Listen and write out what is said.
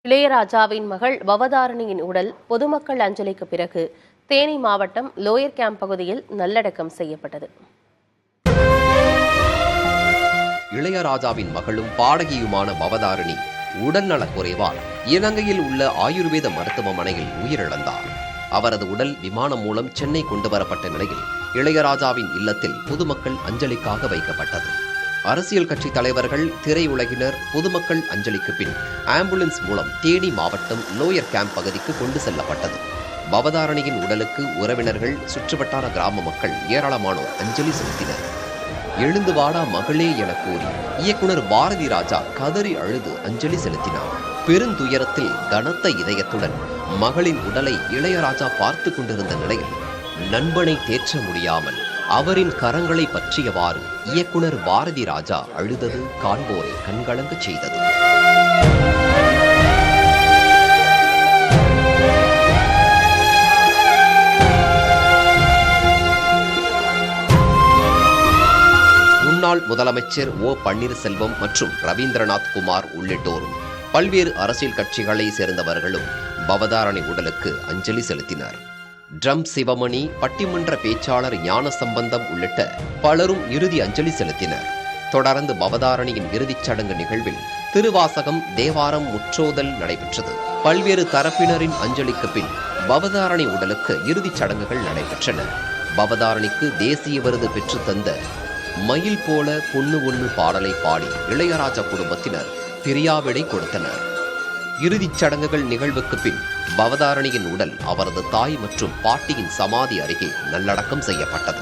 இளையராஜாவின் மகள் பவதாரணியின் உடல் பொதுமக்கள் அஞ்சலிக்கு பிறகு தேனி மாவட்டம் லோயர் கேம்ப் பகுதியில் நல்லடக்கம் செய்யப்பட்டது. இளையராஜாவின் மகளும் பாடகியுமான பவதாரணி உடல்நலக் குறைவால் இலங்கையில் உள்ள ஆயுர்வேத மருத்துவமனையில் உயிரிழந்தார். அவரது உடல் விமானம் மூலம் சென்னை கொண்டு வரப்பட்ட நிலையில் இளையராஜாவின் இல்லத்தில் பொதுமக்கள் அஞ்சலிக்காக வைக்கப்பட்டது. அரசியல் கட்சி தலைவர்கள், திரையுலகினர் பொதுமக்கள் அஞ்சலிக்கு பின் ஆம்புலன்ஸ் மூலம் தேனி மாவட்டம் லோயர் கேம்ப் பகுதிக்கு கொண்டு செல்லப்பட்டது. பவதாரணியின் உடலுக்கு உறவினர்கள், சுற்றுவட்டார கிராம மக்கள் ஏராளமானோர் அஞ்சலி செலுத்தினர். எழுந்து வாடா மகளே என கூறி இயக்குனர் பாரதி ராஜா கதறி அழுது அஞ்சலி செலுத்தினார். பெருந்துயரத்தில் கனத்த இதயத்துடன் மகளின் உடலை இளையராஜா பார்த்து கொண்டிருந்த நிலையில் நண்பனை தேற்ற முடியாமல் அவரின் கரங்களை பற்றியவாறு இயக்குனர் பாரதி ராஜா அழுதது காண்போரை கண்கலங்க செய்தது. முன்னாள் முதலமைச்சர் ஓ பன்னீர்செல்வம் மற்றும் ரவீந்திரநாத் குமார் உள்ளிட்டோரும் பல்வேறு அரசியல் கட்சிகளை சேர்ந்தவர்களும் பவதாரணி உடலுக்கு அஞ்சலி செலுத்தினர். ட்ரம் சிவமணி, பட்டிமன்ற பேச்சாளர் ஞானசம்பந்தம் உள்ளிட்ட பலரும் இறுதி அஞ்சலி செலுத்தினர். தொடர்ந்து பவதாரணியின் இறுதிச் சடங்கு நிகழ்வில் திருவாசகம், தேவாரம், முற்றோதல் நடைபெற்றது. பல்வேறு தரப்பினரின் அஞ்சலிக்கு பின் பவதாரணி உடலுக்கு இறுதிச் சடங்குகள் நடைபெற்றன. பவதாரணிக்கு தேசிய விருது பெற்று தந்த மயில் போல பொண்ணு ஒண்ணு பாடலை பாடி இளையராஜா குடும்பத்தினர் பிரியாவிடை கொடுத்தனர். இறுதிச் சடங்குகள் நிகழ்வுக்கு பின் பவதாரணியின் உடல் அவரது தாய் மற்றும் பாட்டியின் சமாதி அருகே நல்லடக்கம் செய்யப்பட்டது.